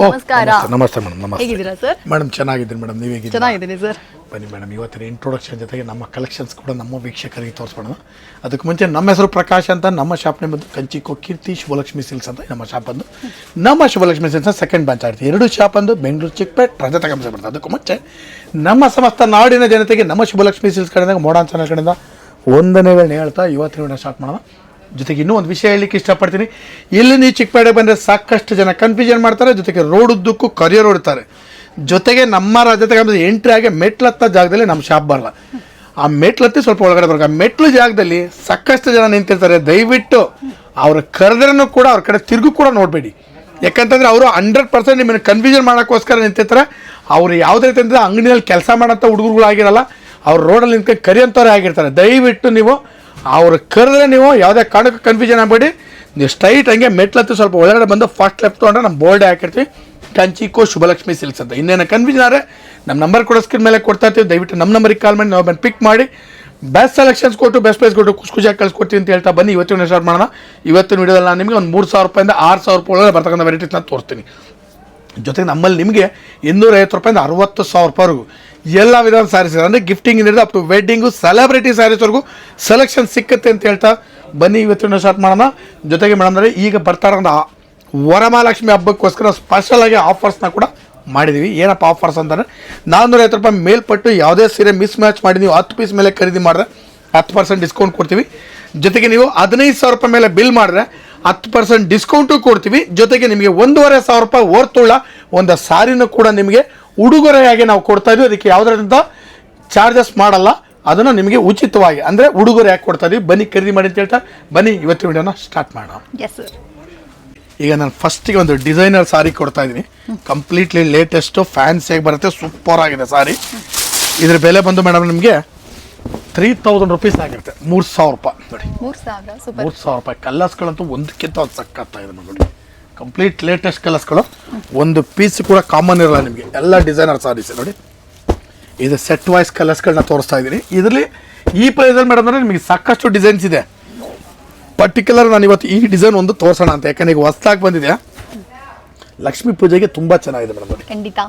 ನಮಸ್ಕಾರ. ನಮಸ್ತೆ ಮೇಡಮ್. ನಮಸ್ತೆ. ಹೇಗಿದ್ದೀರಾ ಸರ್? ಮೇಡಮ್ ಚೆನ್ನಾಗಿದ್ದೀನಿ ಮೇಡಮ್. ನೀವು ಹೇಗಿದ್ದೀರಾ? ಚೆನ್ನಾಗಿದ್ದೀನಿ ಸರ್. ಬನ್ನಿ ಮೇಡಮ್, ಇವತ್ತಿನ ಇಂಟ್ರೊಡಕ್ಷನ್ ಜೊತೆಗೆ ನಮ್ಮ ಕಲೆಕ್ಷನ್ಸ್ ಕೂಡ ನಮ್ಮ ವೀಕ್ಷಕರಿಗೆ ತೋರಿಸ್ಬೋಣ. ಅದಕ್ಕೆ ಮುಂಚೆ ನಮ್ಮ ಹೆಸರು ಪ್ರಕಾಶ್ ಅಂತ. ನಮ್ಮ ಶಾಪ್ ನೇಮದ್ದು ಕಂಚಿಕೋ ಕೀರ್ತಿ ಶುಭಲಕ್ಷ್ಮಿ ಸಿಲ್ಕ್ಸ್ ಅಂತ ನಮ್ಮ ಶಾಪ್ ಅಂದು. ನಮ್ಮ ಶುಭಲಕ್ಷ್ಮಿ ಸಿಲ್ಕ್ಸ್ ಸೆಕೆಂಡ್ ಬ್ರಾಂಚ್ ಆಗುತ್ತೆ. ಎರಡು ಶಾಪ್ ಅಂದು ಬೆಂಗಳೂರು ಚಿಕ್ಕಪೇಟ್ ರಜತ ಕಂಪನಿ ಬರ್ತದೆ. ಅದಕ್ಕೂ ಮುಂಚೆ ನಮ್ಮ ಸಮಸ್ತ ನಾಡಿನ ಜನತೆಗೆ ನಮ್ಮ ಶುಭಲಕ್ಷ್ಮಿ ಸಿಲ್ಕ್ಸ್ ಕಡೆಯಿಂದ ಮೋಡಾನ್ ಚಾನಲ್ ಕಡೆಯಿಂದ ವಂದನೆಗಳನ್ನ ಹೇಳ್ತಾ ಇವತ್ತಿನ ಸ್ಟಾರ್ಟ್ ಮಾಡೋಣ. ಜೊತೆಗೆ ಇನ್ನೂ ಒಂದು ವಿಷಯ ಹೇಳಲಿಕ್ಕೆ ಇಷ್ಟಪಡ್ತೀನಿ. ಇಲ್ಲಿ ನೀವು ಚಿಕ್ಕಪೇಟೆ ಬಂದರೆ ಸಾಕಷ್ಟು ಜನ ಕನ್ಫ್ಯೂಷನ್ ಮಾಡ್ತಾರೆ, ಜೊತೆಗೆ ರೋಡ್ ಉದ್ದಕ್ಕೂ ಕರಿಯರ್ ಹೊಡ್ತಾರೆ. ಜೊತೆಗೆ ನಮ್ಮ ರಜತ ಕಂಪನಿ ಎಂಟ್ರಿ ಆಗಿ ಮೆಟ್ಲತ್ತ ಜಾಗದಲ್ಲಿ ನಮ್ಮ ಶಾಪ್ ಬರಲ್ಲ. ಆ ಮೆಟ್ಲತ್ತಿ ಸ್ವಲ್ಪ ಒಳಗಡೆ ಬರಬೇಕು. ಆ ಮೆಟ್ಲು ಜಾಗದಲ್ಲಿ ಸಾಕಷ್ಟು ಜನ ನಿಂತಿರ್ತಾರೆ. ದಯವಿಟ್ಟು ಅವ್ರ ಕರೆದ್ರೂ ಕೂಡ ಅವ್ರ ಕಡೆ ತಿರುಗು ಕೂಡ ನೋಡಬೇಡಿ. ಯಾಕಂತಂದರೆ ಅವರು 100% ನಿಮ್ಮನ್ನು ಕನ್ಫ್ಯೂಷನ್ ಮಾಡೋಕ್ಕೋಸ್ಕರ ನಿಂತಿರ್ತಾರೆ. ಅವರು ಯಾವುದೇ ರೀತಿ ಅಂದರೆ ಅಂಗಡಿಯಲ್ಲಿ ಕೆಲಸ ಮಾಡೋಂಥ ಹುಡುಗರುಗಳಾಗಿರಲ್ಲ, ಅವ್ರು ರೋಡಲ್ಲಿ ನಿಂತ್ಕೊಂಡು ಕರಿಯಂಥವ್ರೆ ಆಗಿರ್ತಾರೆ. ದಯವಿಟ್ಟು ನೀವು ಅವ್ರು ಕರೆದ್ರೆ ನೀವು ಯಾವುದೇ ಕಾರಣಕ್ಕೂ ಕನ್ಫ್ಯೂಷನ್ ಆಗಬೇಡಿ. ನೀವು ಸ್ಟ್ರೈಟ್ ಹಂಗೆ ಮೆಟ್ಲತ್ತು ಸ್ವಲ್ಪ ಒಳಗಡೆ ಬಂದು ಫಾಸ್ಟ್ ಲೆಫ್ಟ್ ತೊಗೊಂಡ್ರೆ ನಮ್ಮ ಬೋರ್ಡೆ ಹಾಕಿರ್ತೀವಿ, ಕಂಚಿಕೋ ಶುಭಲಕ್ಷ್ಮಿ ಸಿಲ್ಕ್ಸ್ ಅಂತ. ಇನ್ನೇನು ಕನ್ಫ್ಯೂಷನ್ ಆದರೆ ನಮ್ಮ ನಂಬರ್ ಕೂಡ ಸ್ಕ್ರೀನ್ ಮೇಲೆ ಕೊಡ್ತಾ ಇರ್ತೀವಿ. ದಯವಿಟ್ಟು ನಮ್ಮ ನಂಬರಿಗೆ ಕಾಲ್ ಮಾಡಿ ನಾವು ಬಂದು ಪಿಕ್ ಮಾಡಿ ಬೆಸ್ಟ್ ಸೆಲೆಕ್ಷನ್ಸ್ ಕೊಟ್ಟು ಬೆಸ್ಟ್ ಪ್ರೈಸ್ ಕೊಟ್ಟು ಖುಷಿಯಾಗಿ ಕಳಿಸ್ಕೊಡ್ತೀವಿ ಅಂತ ಹೇಳ್ತಾ ಬನ್ನಿ ಇವತ್ತಿನ ಸ್ಟಾರ್ಟ್ ಮಾಡೋಣ. ಇವತ್ತಿನ ವಿಡಿಯೋದಲ್ಲಿ ನಾನು ನಿಮಗೆ ಒಂದು 3,000 ರೂಪಾಯಿಂದ 6,000 ರೂಪಾಯಿ ಒಳಗೆ ಬರ್ತಕ್ಕಂಥ ವೆರೈಟೀಸ್ನ ತೋರಿಸ್ತೀನಿ. ಜೊತೆಗೆ ನಮ್ಮಲ್ಲಿ ನಿಮಗೆ 250 ರೂಪಾಯಿಂದ 60,000 ರೂಪಾಯಿವರೆಗೂ ಎಲ್ಲ ವಿಧದ ಸ್ಯಾರೀಸ್ ಅಂದರೆ ಗಿಫ್ಟಿಂಗ್ ಏನಿದೆ ಅಪ್ ಟು ವೆಡ್ಡಿಂಗು ಸೆಲೆಬ್ರಿಟಿ ಸ್ಯಾರೀಸ್ವರೆಗೂ ಸೆಲೆಕ್ಷನ್ ಸಿಕ್ಕುತ್ತೆ ಅಂತ ಹೇಳ್ತಾ ಬನ್ನಿ ಇವತ್ತಿನ ಸ್ಟಾರ್ಟ್ ಮಾಡೋಣ. ಜೊತೆಗೆ ಮೇಡಮ್ ಈಗ ಬರ್ತಾ ಇರೋಂಥ ವರಮಹಾಲಕ್ಷ್ಮಿ ಹಬ್ಬಕ್ಕೋಸ್ಕರ ಸ್ಪೆಷಲಾಗಿ ಆಫರ್ಸ್ನ ಕೂಡ ಮಾಡಿದ್ದೀವಿ. ಏನಪ್ಪ ಆಫರ್ಸ್ ಅಂತಂದರೆ 450 ರೂಪಾಯಿ ಮೇಲ್ಪಟ್ಟು ಯಾವುದೇ ಸೀರೆ ಮಿಸ್ ಮ್ಯಾಚ್ ಮಾಡಿ ನೀವು 10 ಪೀಸ್ ಮೇಲೆ ಖರೀದಿ ಮಾಡಿದ್ರೆ 10% ಡಿಸ್ಕೌಂಟ್ ಕೊಡ್ತೀವಿ. ಜೊತೆಗೆ ನೀವು 15,000 ರೂಪಾಯಿ ಮೇಲೆ ಬಿಲ್ ಮಾಡಿದ್ರೆ 10% ಡಿಸ್ಕೌಂಟು ಕೊಡ್ತೀವಿ. ಜೊತೆಗೆ ನಿಮಗೆ 1,500 ರೂಪಾಯಿ ಓರ್ತುಳ್ಳ ಒಂದು ಸಾರಿನೂ ಕೂಡ ನಿಮಗೆ ಉಡುಗೊರೆಯಾಗಿ ನಾವು ಕೊಡ್ತಾ ಇದ್ವಿ. ಅದಕ್ಕೆ ಯಾವುದರಿಂದ ಚಾರ್ಜಸ್ ಮಾಡಲ್ಲ, ಅದನ್ನು ನಿಮಗೆ ಉಚಿತವಾಗಿ ಅಂದರೆ ಉಡುಗೊರೆಯಾಗಿ ಕೊಡ್ತಾ ಇದ್ವಿ. ಬನ್ನಿ ಖರೀದಿ ಮಾಡಿ ಅಂತ ಹೇಳ್ತಾ ಬನ್ನಿ ಇವತ್ತಿನ ವಿಡಿಯೋನ ಸ್ಟಾರ್ಟ್ ಮಾಡೋಣ. ಈಗ ನಾನು ಫಸ್ಟಿಗೆ ಒಂದು ಡಿಸೈನರ್ ಸಾರಿ ಕೊಡ್ತಾ ಇದ್ದೀನಿ. ಕಂಪ್ಲೀಟ್ಲಿ ಲೇಟೆಸ್ಟು ಫ್ಯಾನ್ಸಿಯಾಗಿ ಬರುತ್ತೆ, ಸೂಪರ್ ಆಗಿದೆ ಸಾರಿ. ಇದ್ರ ಬೆಲೆ ಬಂದು ಮೇಡಮ್ ನಿಮಗೆ 3,000 ರೂಪೀಸ್ ಆಗಿರುತ್ತೆ. 3,000 ರೂಪಾಯಿ ನೋಡಿ. 3,000 ರೂಪಾಯಿ. ಕಲರ್ಸ್ಗಳಂತೂ ಒಂದಕ್ಕಿಂತ ಒಂದು ಸಕ್ಕತ್ತಾಗಿದೆ ನೋಡಿ. ಕಂಪ್ಲೀಟ್ ಲೇಟೆಸ್ಟ್ ಕಲರ್ಸ್ಗಳು, ಒಂದು ಪೀಸ್ ಕೂಡ ಕಾಮನ್ ಇರಲ್ಲ ನಿಮಗೆ. ಎಲ್ಲ ಡಿಸೈನರ್ ಸಾರೀಸ್ ನೋಡಿ. ಇದು ಸೆಟ್ ವೈಸ್ ಕಲರ್ಸ್ಗಳನ್ನ ತೋರಿಸ್ತಾ ಇದ್ದೀನಿ. ಇದರಲ್ಲಿ ಈ ಪ್ರೈಸಲ್ಲಿ ಮೇಡಮ್ ಅಂದರೆ ನಿಮಗೆ ಸಾಕಷ್ಟು ಡಿಸೈನ್ಸ್ ಇದೆ. ಪರ್ಟಿಕ್ಯುಲರ್ ನಾನು ಇವತ್ತು ಈ ಡಿಸೈನ್ ಒಂದು ತೋರಿಸೋಣ ಅಂತ, ಯಾಕಂದ್ರೆ ಈಗ ಹೊಸದಾಗಿ ಬಂದಿದೆ. ಲಕ್ಷ್ಮೀ ಪೂಜೆಗೆ ತುಂಬ ಚೆನ್ನಾಗಿದೆ ಮೇಡಮ್. ಖಂಡಿತ.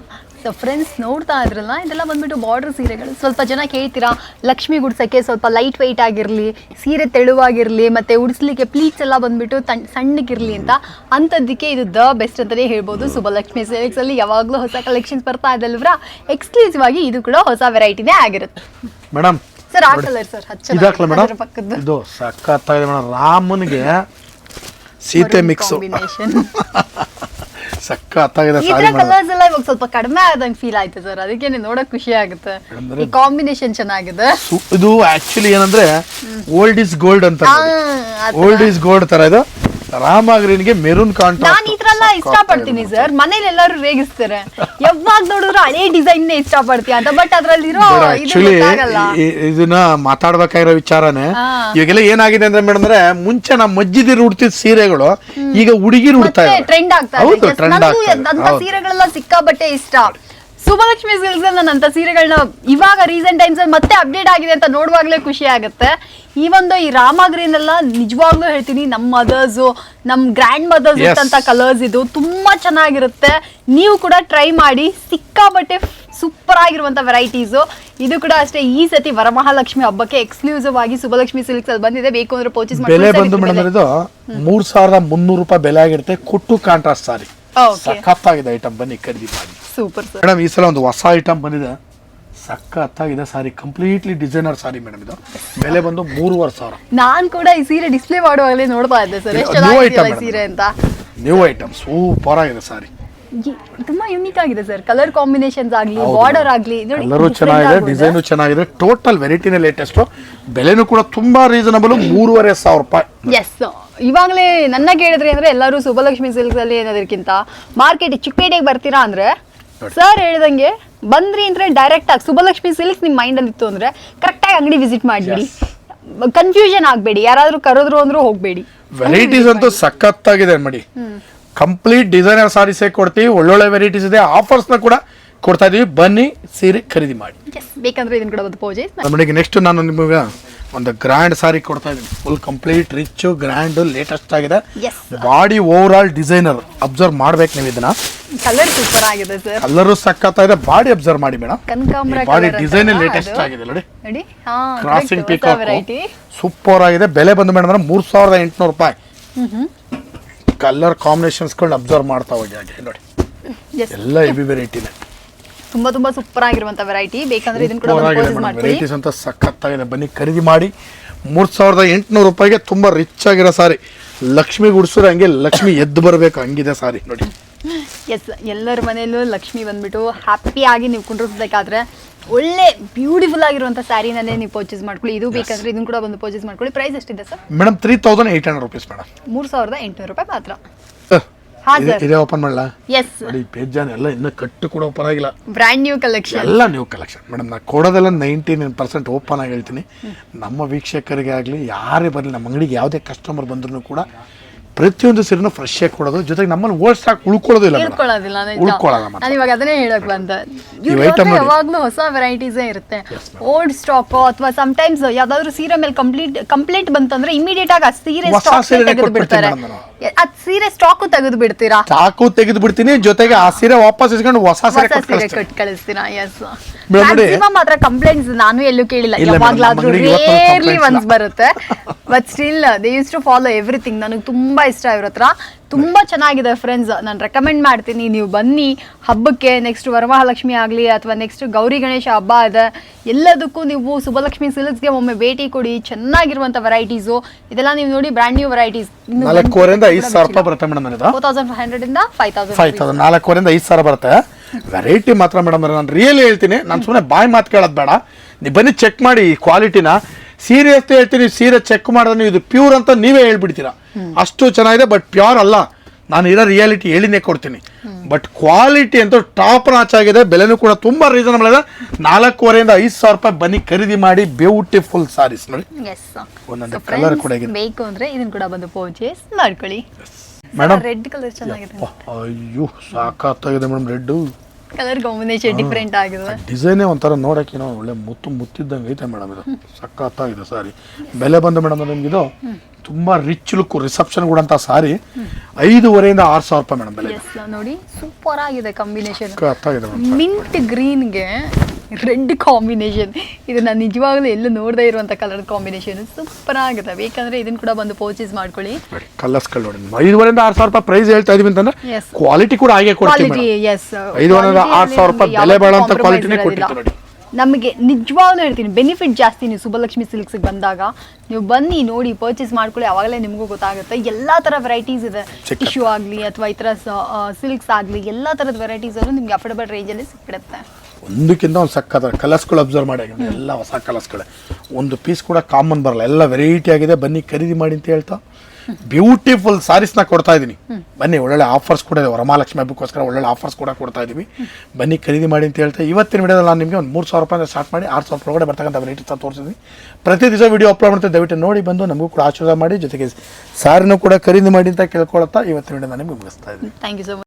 ಸೊ ಫ್ರೆಂಡ್ಸ್ ನೋಡ್ತಾ ಇದ್ರಲ್ಲ, ಇದೆಲ್ಲ ಬಂದ್ಬಿಟ್ಟು ಬಾರ್ಡರ್ ಸೀರೆಗಳು. ಸ್ವಲ್ಪ ಜನ ಕೇಳ್ತೀರಾ ಲಕ್ಷ್ಮಿ ಗುಡ್ಸೋಕ್ಕೆ ಸ್ವಲ್ಪ ಲೈಟ್ ವೆಯ್ಟ್ ಆಗಿರಲಿ, ಸೀರೆ ತೆಳುವಾಗಿರಲಿ, ಮತ್ತು ಉಡಿಸ್ಲಿಕ್ಕೆ ಪ್ಲೀಟ್ಸ್ ಎಲ್ಲ ಬಂದ್ಬಿಟ್ಟು ಸಣ್ಣಗಿರಲಿ ಅಂತ. ಅಂಥದ್ದಕ್ಕೆ ಇದು ದ ಬೆಸ್ಟ್ ಅಂತಲೇ ಹೇಳ್ಬೋದು. ಶುಭಲಕ್ಷ್ಮಿ ಸಿಲ್ಕ್ಸಲ್ಲಿ ಯಾವಾಗಲೂ ಹೊಸ ಕಲೆಕ್ಷನ್ಸ್ ಬರ್ತಾ ಇದಲ್ವ್ರಾ, ಎಕ್ಸ್ಕ್ಲೂಸಿವ್ ಆಗಿ ಇದು ಕೂಡ ಹೊಸ ವೆರೈಟಿನೇ ಆಗಿರುತ್ತೆ ಮೇಡಮ್. ಸರ್ ಆ ಕಲರ್ ಸರ್ ಪಕ್ಕದ್ದು ಇದು ಸಕ್ಕತ್ತಾಗಿದೆ ಮೇಡಮ್. ರಾಮನಿಗೆ ಸೀತೆ ಮಿಕ್ಸ್ ಸಕ್ಕತ್ತಾಗಿದೆ ಸಾರಿ. ಕಲರ್ಸ್ ಎಲ್ಲ ಇವಾಗ ಸ್ವಲ್ಪ ಕಡಿಮೆ ಆದಂಗೆ ಫೀಲ್ ಆಯ್ತು ಸರ್, ಅದಕ್ಕೆ ನೋಡಕ್ ಖುಷಿ ಆಗುತ್ತೆ. ಈ ಕಾಂಬಿನೇಷನ್ ಚೆನ್ನಾಗಿದೆ. ಇದು ಆಕ್ಚುಲಿ ಏನಂದ್ರೆ ಓಲ್ಡ್ ಇಸ್ ಗೋಲ್ಡ್ ಅಂತ. ಓಲ್ಡ್ ಇಸ್ ಗೋಲ್ಡ್ ತರ ಇದು. ರಾಮಗ್ರೀನ್ಗೆ ಮೆರೂನ್ ಕಾಂಟ್ರಾಸ್ಟ್. ನಾನು ಈ ತರ ಎಲ್ಲ ಇಷ್ಟಪಡ್ತೀನಿ ಸರ್. ಮನೇಲಿ ಎಲ್ಲರೂ ರೇಗಿಸ್ತಾರೆ, ಯಾವಾಗ ನೋಡಿದ್ರು ಹಳೆ ಡಿಸೈನ್ ಇಷ್ಟಪಡ್ತೀಯ ಅಂತ. ಬಟ್ ಅದ್ರಲ್ಲಿರೋ ಇದನ್ನ ಮಾತಾಡ್ಬೇಕಾಗಿರೋ ವಿಚಾರನೇ. ಇವಾಗೆಲ್ಲ ಏನಾಗಿದೆ ಅಂದ್ರೆ ಮೇಡಮ್ ಅಂದ್ರೆ ಮುಂಚೆ ನಮ್ಮ ಅಜ್ಜಿದಿರು ಉಡ್ತಿದ್ ಸೀರೆಗಳು ಈಗ ಹುಡುಗಿರು ಉಡ್ತಾ ಇದ್ದಾರೆ, ಟ್ರೆಂಡ್ ಆಗ್ತಾ ಇದೆ. ಸೀರೆಗಳೆಲ್ಲ ಸಿಕ್ಕಾಬಟ್ಟೆ ಇಷ್ಟ. ಶುಭಲಕ್ಷ್ಮಿ ಸಿಲ್ಕ್ಸ್ ಅಲ್ಲಿ ನನ್ನ ಸೀರೆಗಳನ್ನ ಇವಾಗ ರೀಸೆಂಟ್ ಟೈಮ್ಸ್ ಅಲ್ಲಿ ಮತ್ತೆ ಅಪ್ಡೇಟ್ ಆಗಿದೆ ಅಂತ ನೋಡುವಾಗಲೇ ಖುಷಿ ಆಗುತ್ತೆ. ಈ ರಾಮಗ್ರೀನ್ ಎಲ್ಲ ನಿಜವಾಗ್ಲೂ ಹೇಳ್ತೀನಿ, ನಮ್ಮ ಮದರ್ಸು, ನಮ್ಮ ಗ್ರ್ಯಾಂಡ್ ಮದರ್ಸ್ ಇಟ್ಟಂತ ಕಲರ್ಸ್ ಇದು ತುಂಬಾ ಚೆನ್ನಾಗಿರುತ್ತೆ. ನೀವು ಕೂಡ ಟ್ರೈ ಮಾಡಿ, ಸಿಕ್ಕಾಬಟ್ಟೆ ಸೂಪರ್ ಆಗಿರುವಂತ ವೆರೈಟೀಸು. ಇದು ಕೂಡ ಅಷ್ಟೇ ಈ ಸತಿ ವರಮಹಾಲಕ್ಷ್ಮಿ ಹಬ್ಬಕ್ಕೆ ಎಕ್ಸ್ಕ್ಲೂಸಿವ್ ಆಗಿ ಶುಭಲಕ್ಷ್ಮಿ ಸಿಲ್ಕ್ಸ್ ಅಲ್ಲಿ ಬಂದಿದೆ. ಬೇಕು ಅಂದ್ರೆ ಪರ್ಚೇಸ್ ಮಾಡಿ. ಬೆಲೆ ಬಂದು ಮೇಡಮ್ ಇದು 3,300 ರೂಪಾಯಿ ಬೆಲೆ ಆಗಿರುತ್ತೆ. ಕುಟ್ಟು ಕಾಂಟ್ರಾಸ್ಟ್ ಸಾರಿ, ಸಖತ್ತಾಗಿದೆ ಐಟಮ್. ಬನ್ನಿ ಖರೀದಿ ಮಾಡಿ. Super madam. ಈ ಸಲ ಒಂದು ಹೊಸ ಐಟಮ್ ಬಂದಿದೆ, ಸಖತ್ತಾಗಿದೆ sari. Completely designer sari madam. ಇದು ಬೆಲೆ ಬಂದು 3,500. ನಾನ್ ಕೂಡ ಈ ಸೀರೆ ಡಿಸ್ಪ್ಲೇ ಮಾಡುವಾಗಲೇ ನೋಡ್ತಾ ಇದ್ದೆ ಸರ್, ಎಷ್ಟು ಚೆನ್ನಾಗಿದೆ ಸೀರೆ ಅಂತ. ನ್ಯೂ ಐಟಮ್, ಸೂಪರ್ ಆಗಿದೆ ಸಾರಿ. ತುಂಬಾ ಯೂನಿಕ್ ಆಗಿದೆ ಸರ್. ಕಲರ್ ಕಾಂಬಿನೇಷನ್ಸ್ ಆಗ್ಲಿ, ಬಾರ್ಡರ್ ಆಗ್ಲಿ, ಕಲರು ಚೆನ್ನಾಗಿದೆ, ಡಿಸೈನು ಚೆನ್ನಾಗಿದೆ. ಟೋಟಲ್ ವೆರೈಟಿನೇ ಲೇಟೆಸ್ಟ್. ಬೆಲೆನೂ ಕೂಡ ತುಂಬಾ ರೀಸನಬಲ್, 3,500 ರೂಪಾಯಿ. ಎಸ್, ಇವಾಗಲೇ ನನ್ನ ಕೇಳಿದ್ರಿ ಅಂದ್ರೆ ಎಲ್ಲರೂ ಶುಭಲಕ್ಷ್ಮಿ ಸಿಲ್ಕ್ಸ್ ಅಲ್ಲಿ ಏನೋದಕ್ಕಿಂತ ಮಾರ್ಕೆಟ್ ಚಿಕ್ಕಪೇಟೆಗೆ ಬರ್ತೀರಾ ಅಂದ್ರೆ ಸರ್ ಹೇಳ್ದಂಗೆ ಬಂದ್ರಿ ಅಂದ್ರೆ ಡೈರೆಕ್ಟ್ ಆಗಿ ಶುಭಲಕ್ಷ್ಮಿ ಸಿಲ್ಕ್ಸ್ ನಿಮ್ ಮೈಂಡ್ ಅಲ್ಲಿ ಇತ್ತು ಅಂದ್ರೆ ಕರೆಕ್ಟ್ ಆಗಿ ಅಂಗಡಿ ವಿಸಿಟ್ ಮಾಡ್ಬಿಡಿ. ಕನ್ಫ್ಯೂಷನ್ ಆಗ್ಬೇಡಿ, ಯಾರಾದ್ರೂ ಕರೆದ್ರು ಅಂದ್ರೂ ಹೋಗ್ಬೇಡಿ. ವೆರೈಟೀಸ್ ಅಂತೂ ಸಖತ್ತಾಗಿದೆ ಮಾಡಿ. ಕಂಪ್ಲೀಟ್ ಡಿಸೈನರ್ ಸಾರೀಸ್ ಕೊಡ್ತೀವಿ, ಒಳ್ಳೊಳ್ಳೆ ವೆರೈಟೀಸ್ ಇದೆ. ಆಫರ್ಸ್ ನ ಕೂಡ ಕೊಡ್ತಾ ಇದೀವಿ. ಬನ್ನಿ ಸೀರೆ ಖರೀದಿ ಮಾಡಿ. ಬೇಕಂದ್ರೆ ಇದನ್ನ ಕೂಡ ಒಂದು ಪೂಜೆ. ನೆಕ್ಸ್ಟ್ ನಾನು ನಿಮಗೆ ಒಂದು ಗ್ರ್ಯಾಂಡ್ ಸಾರಿ ಕೊಡ್ತಾ ಇದೀನಿ, full complete rich grand latest ಆಗಿದೆ. Yes, body over all designer observe ಮಾಡ್ಬೇಕು ನೀವು ಇದನ್ನ. ಕಲರ್ ಸೂಪರ್ ಆಗಿದೆ ಸರ್. ಕಲರು ಸಕ್ಕತ್ತಾಗಿದೆ, ಬಾಡಿ ಅಬ್ಸರ್ವ್ ಮಾಡಿ ಮೇಡಮ್. ಕನಕಾಂಬರ ಬಾಡಿ ಡಿಸೈನ್ ಲೇಟೆಸ್ಟ್ ಆಗಿದೆ ನೋಡಿ. ನೋಡಿ, ಕ್ರಾಸಿಂಗ್ ಹೊಸ ಪಿಕಾಕ್ ವೆರೈಟಿ. ಸೂಪರ್ ಆಗಿದೆ. ಬೆಲೆ ಬಂದು ಮೇಡಮ್ 3800 ರೂಪಾಯಿ. ಕಲರ್ ಕಾಂಬಿನೇಷನ್ಸ್ಗಳನ್ನ ಅಬ್ಸರ್ವ್ ಮಾಡ್ತಾ ಹೋಗಿ ಹಾಗೆ ನೋಡಿ, ಎಲ್ಲ ಹೆವಿ ವೆರೈಟಿನೇ, ತುಂಬಾ ತುಂಬಾ ಸೂಪರ್ ಆಗಿರುವಂತ ವೆರೈಟಿ. ಬೇಕಂದ್ರೆ ಇದನ್ನ ಕೂಡ ಪರ್ಚೇಸ್ ಮಾಡ್ಕೊಳ್ಳಿ. ವೆರೈಟೀಸ್ ಅಂತ ಸಖತ್ತಾಗಿದೆ. ಬನ್ನಿ ಖರೀದಿ ಮಾಡಿ. 3800 ರೂಪಾಯಿಗೆ ತುಂಬಾ ರಿಚ್ ಆಗಿರೋ ಸಾರಿ. ಲಕ್ಷ್ಮಿ ಗುಡಿಸಿದ್ರೆ ಹಂಗೆ ಲಕ್ಷ್ಮಿ ಎದ್ದು ಬರಬೇಕು ಹಂಗಿದೆ ಸಾರಿ ನೋಡಿ. ಎಸ್, ಎಲ್ಲರ ಮನೆಯಲ್ಲೂ ಲಕ್ಷ್ಮಿ ಬಂದ್ಬಿಟ್ಟು ಹ್ಯಾಪಿ ಆಗಿ ನೀವು ಕುಂಡ್ರಿಸ್ಬೇಕಾದ್ರೆ ಒಳ್ಳೆ ಬ್ಯೂಟಿಫುಲ್ ಆಗಿರುವಂತ ಸ್ಯಾರಿನಲ್ಲೇ ನೀವು ಪರ್ಚೇಸ್ ಮಾಡ್ಕೊಳ್ಳಿ. ಇದು ಬೇಕಂದ್ರೆ ಇದನ್ನ ಕೂಡ ಬಂದು ಪರ್ಚೇಸ್ ಮಾಡ್ಕೊಳ್ಳಿ. ಪ್ರೈಸ್ ಎಷ್ಟಿದೆ ಸರ್? Madam 3800 rupees madam. 3800 ರೂಪಾಯಿ ಮಾತ್ರ. ಹಾ ಸರ್, ಇದೇ ಓಪನ್ ಮಾಡಲ್ಲ. ಎಸ್, ನೋಡಿ ಪೇಜಾನ ಎಲ್ಲ ಇನ್ನ ಕಟ್ಟು ಕೂಡ ಓಪನ್ ಆಗಿಲ್ಲ. ಬ್ರ್ಯಾಂಡ್ ನ್ಯೂ ಕಲೆಕ್ಷನ್, ಎಲ್ಲ ನ್ಯೂ ಕಲೆಕ್ಷನ್ ಮೇಡಮ್. ನಾ ಕೊಡೋದೆಲ್ಲ 99% ಓಪನ್ ಆಗಿ ಹೇಳ್ತೀನಿ. ನಮ್ಮ ವೀಕ್ಷಕರಿಗೆ ಆಗಲಿ ಯಾರೇ ಬರಲಿ, ನಮ್ಮ ಅಂಗಡಿಗೆ ಯಾವುದೇ ಕಸ್ಟಮರ್ ಬಂದ್ರೂ ಕೂಡ ಪ್ರತಿಯೊಂದು ಸೀರೆನೂ ಫ್ರೆಶ್ ಆಗಿ ಕೊಡೋದು, ಜೊತೆಗೆ ನಮ್ಮಲ್ಲಿ ಓಲ್ಡ್ ಸ್ಟಾಕ್ ಉಳ್ಕೊಳ್ಳೋದಿಲ್ಲ. ನಾನು ಇವಾಗ ಅದನ್ನೇ ಹೇಳಕ್ ಬಂದ. ಯಾವಾಗ್ಲೂ ಹೊಸ ವೆರೈಟೀಸೇ ಇರುತ್ತೆ. ಓಲ್ಡ್ ಸ್ಟಾಕ್ ಅಥವಾ ಸಮ್ಟೈಮ್ಸ್ ಯಾವ್ದಾದ್ರು ಸೀರೆ ಮೇಲೆ ಕಂಪ್ಲೇಂಟ್ ಬಂತಂದ್ರೆ ಇಮಿಡಿಯೇಟ್ ಆಗಿ ಆ ಸೀರೆ ಸ್ಟಾಕ್ ತೆಗೆದು ಬಿಡ್ತಾರೆ. ಅದ್ ಸೀರೆ ಸ್ಟಾಕ್ ತೆಗೆದು ಬಿಡ್ತೀರಾ? ಸ್ಟಾಕು ತೆಗೆದು ಬಿಡ್ತೀನಿ, ಜೊತೆಗೆ ಆ ಸೀರೆ ವಾಪಸ್ ಇಸ್ಕೊಂಡು ಹೊಸ ಸೀರೆ ಕೊಟ್ಟು ಕಳಿಸ್ತೀರಾ? ಎಸ್, ಮ್ಯಾಕ್ಸಿಮಮ್ ಮಾತ್ರ ಕಂಪ್ಲೇಂಟ್ಸ್ ನಾನು ಎಲ್ಲೂ ಕೇಳಿಲ್ಲ. ಇಲ್ಲ ಯಾವಾಗ್ಲಾದ್ರೂ ರೇರ್ಲಿ ಒನ್ಸ್ ಬರುತ್ತೆ. But still they use to follow everything. ನನಗೆ ತುಂಬಾ ಇಷ್ಟ ಇವ್ರ ಹತ್ರ. ತುಂಬಾ ಚೆನ್ನಾಗಿದೆ ಫ್ರೆಂಡ್ಸ್, ನಾನು ರೆಕಮೆಂಡ್ ಮಾಡ್ತೀನಿ. ನೀವು ಬನ್ನಿ ಹಬ್ಬಕ್ಕೆ, ನೆಕ್ಸ್ಟ್ ವರಮಹಾಲಕ್ಷ್ಮಿ ಆಗಲಿ ಅಥವಾ ನೆಕ್ಸ್ಟ್ ಗೌರಿ ಗಣೇಶ ಹಬ್ಬ ಇದೆ, ಎಲ್ಲದಕ್ಕೂ ನೀವು ಸುಬ್ಬಲಕ್ಷ್ಮಿ ಸಿಲ್ಕ್ಸ್ಗೆ ಒಮ್ಮೆ ಭೇಟಿ ಕೊಡಿ. ಚೆನ್ನಾಗಿರುವಂಥ ವೆರೈಟೀಸು ಇದೆಲ್ಲ ನೀವು ನೋಡಿ, ಬ್ರ್ಯಾಂಡ್ ನ್ಯೂ ವೆರೈಟೀಸ್. 4,500 ರೂಪಾಯಿ ಬರುತ್ತೆ ಮೇಡಮ್. 4500 ಇಂದ 5000. 4,500 ಬರುತ್ತೆ. ವೆರೈಟಿ ಮಾತ್ರ ಮೇಡಮ್, ನಾನು ರಿಯಲಿ ಹೇಳ್ತೀನಿ. ನಾನು ಸುಮ್ಮನೆ ಬಾಯ್ ಮಾತು ಕೇಳೋದು ಬೇಡ, ನೀವು ಬನ್ನಿ ಚೆಕ್ ಮಾಡಿ ಕ್ವಾಲಿಟಿನ. ಸೀರೆ ಅಂತ ಹೇಳ್ತೀನಿ, ಸೀರೆ ಚೆಕ್ ಮಾಡಿದ್ರೆ ಇದು ಪ್ಯೂರ್ ಅಂತ ನೀವೇ ಹೇಳ್ಬಿಡ್ತೀರಾ, ಅಷ್ಟು ಚೆನ್ನಾಗಿದೆ. ಬಟ್ ಪ್ಯೂರ್ ಅಲ್ಲ, ನಾನು ಇರೋ ರಿಯಾಲಿಟಿ ಹೇಳಿನೇ ಕೊಡ್ತೀನಿ. ಬಟ್ ಕ್ವಾಲಿಟಿ ಅಂತೂ ಟಾಪ್ ನಾಚ್ ಆಗಿದೆ. ಬೆಲೆನೂ ಕೂಡ ತುಂಬಾ ರೀಸನಬಲ್ ಇದೆ. 4,500 ರೂಪಾಯಿ. ಬನ್ನಿ ಖರೀದಿ ಮಾಡಿ. ಬ್ಯೂಟಿಫುಲ್ ಸಾರೀಸ್ ನೋಡಿ, ಒಂದೊಂದು ಕಲರ್ ಕೂಡ ಬೇಕು ಅಂದ್ರೆ ಇದನ್ನ ಕೂಡ ಬಂದು ಪರ್ಚೇಸ್ ಮಾಡ್ಕೊಳ್ಳಿ ಮೇಡಮ್. ರೆಡ್ ಕಲರ್ ಚೆನ್ನಾಗಿದೆ. ಅಯ್ಯೋ ಸಾಕಾಗಿದೆ madam. Red colour combination different ಆಗಿದೆ. ಡಿಸೈನೇ ಒಂಥರ ನೋಡಕ್ಕೆ ಒಳ್ಳೆ ಮುತ್ತಿದ್ದಂಗೆ ಐತೆ ಮೇಡಮ್. ಇದು ಸಖತ್ತಾಗಿದೆ ಸಾರಿ. ಬೆಲೆ ಬಂದು ಮೇಡಮ್ ನಿಮ್ಗೆ ಇದು ತುಂಬಾ ರಿಚ್ ಲುಕ್ ರಿಸೆಪ್ಷನ್ ಕೂಡ ಅಂತ ಸಾರಿ. 5,500 ಇಂದ 6,000 ರೂಪಾಯಿ ಮೇಡಮ್ ಬೆಲೆ. ನೋಡಿ ಸೂಪರ್ ಆಗಿದೆ ಕಾಂಬಿನೇಷನ್. ಸಖತ್ತಾಗಿದೆ ಮೇಡಮ್. ಮಿಂಟ್ ಗ್ರೀನ್ಗೆ ರೆಡ್ ಕಾಂಬಿನೇಷನ್, ಇದು ನಾನು ನಿಜವಾಗ್ಲೂ ಎಲ್ಲೂ ನೋಡದೇ ಇರುವಂತ ಕಲರ್ ಕಾಂಬಿನೇಷನ್. ಸೂಪರ್ ಆಗಿದೆ. ಬೇಕಂದ್ರೆ ಇದನ್ನ ಕೂಡ ಬಂದು ಪರ್ಚೇಸ್ ಮಾಡ್ಕೊಳ್ಳಿ. ಕಲರ್ಸ್ಗಳು ನೋಡಿ. 5,500 ಇಂದ 6,000 ರೂಪಾಯಿ ಪ್ರೈಸ್ ಹೇಳ್ತಾ ಇದೀವಿ ಅಂತಂದ್ರೆ ಕ್ವಾಲಿಟಿ ಕೂಡ ಹಾಗೆ ಕೊಡ್ತೀವಿ. 5,500 ಇಂದ 6,000 ರೂಪಾಯಿ ಬೆಲೆ ಬಾಳುವಂತ ಕ್ವಾಲಿಟಿನೇ ಕೊಟ್ಟಿರ್ತೀವಿ ನೋಡಿ. ನಮಗೆ ನಿಜವಾಗ್ಲೂ ಹೇಳ್ತೀನಿ, ಬೆನಿಫಿಟ್ ಜಾಸ್ತಿ. ನೀವು ಸುಬ್ಬಲಕ್ಷ್ಮಿ ಸಿಲ್ಕ್ಸ್ಗೆ ಬಂದಾಗ ನೀವು ಬನ್ನಿ, ನೋಡಿ, ಪರ್ಚೇಸ್ ಮಾಡ್ಕೊಳ್ಳಿ. ಅವಾಗಲೇ ನಿಮಗೂ ಗೊತ್ತಾಗುತ್ತೆ. ಎಲ್ಲ ಥರ ವೆರೈಟೀಸ್ ಇದೆ. ಟಿಶ್ಯೂ ಆಗಲಿ ಅಥವಾ ಈ ಥರ ಸಿಲ್ಕ್ಸ್ ಆಗಲಿ, ಎಲ್ಲ ಥರದ ವೆರೈಟೀಸಲ್ಲೂ ನಿಮ್ಗೆ ಅಫೋರ್ಡಬಲ್ ರೇಂಜಲ್ಲಿ ಸಿಕ್ಬಿಡುತ್ತೆ. ಒಂದಕ್ಕಿಂತ ಒಂದು ಸಕ್ಕತ್ತ ಕಲರ್ಸ್ಗಳು ಅಬ್ಸರ್ವ್ ಮಾಡಿ. ಎಲ್ಲ ಹೊಸ ಕಲರ್ಸ್ಗಳೇ, ಒಂದು ಪೀಸ್ ಕೂಡ ಕಾಮನ್ ಬರಲ್ಲ, ಎಲ್ಲ ವೆರೈಟಿ ಆಗಿದೆ. ಬನ್ನಿ ಖರೀದಿ ಮಾಡಿ ಅಂತ ಹೇಳ್ತಾ ಬ್ಯೂಟಿಫುಲ್ ಸಾರೀಸ್ನ ಕೊಡ್ತಾ ಇದ್ದೀನಿ. ಬನ್ನಿ, ಒಳ್ಳೊಳ್ಳೆ ಆಫರ್ಸ್ ಕೂಡ ಇದೆ. ವರಮಹಾಲಕ್ಷ್ಮಿ ಹಬ್ಬಕ್ಕೋಸ್ಕರ ಒಳ್ಳೊಳ್ಳೆ ಆಫರ್ಸ್ ಕೂಡ ಕೊಡ್ತಾ ಇದ್ದೀವಿ. ಬನ್ನಿ ಖರೀದಿ ಮಾಡಿ ಅಂತ ಹೇಳ್ತಾ ಇವತ್ತಿನ ವಿಡಿಯೋದಲ್ಲಿ ನಾನು ನಿಮಗೆ ಒಂದು 3,000 ರೂಪಾಯಿಂದ ಸ್ಟಾರ್ಟ್ ಮಾಡಿ 6,000 ರೂಪಾಯಿ ಒಳಗಡೆ ಬರ್ತಕ್ಕಂಥ ವೆರೈಟೀಸ್ ತೋರಿಸಿದ್ವಿ. ಪ್ರತಿ ದಿವಸ ವಿಡಿಯೋ ಅಪ್ಲೋಡ್ ಮಾಡ್ತೀವಿ. ದಯವಿಟ್ಟು ನೋಡಿ ಬಂದು ನಮಗೂ ಕೂಡ ಆಶೀರ್ವಾದ ಮಾಡಿ, ಜೊತೆಗೆ ಸಾರಿನೂ ಕೂಡ ಖರೀದಿ ಮಾಡಿ ಅಂತ ಕೇಳ್ಕೊಳ್ತಾ ಇವತ್ತಿನ ವಿಡಿಯೋ ನಾನು ನಿಮಗೆ ಮುಗಿಸ್ತಾ ಇದ್ದೀನಿ. Thank you so much.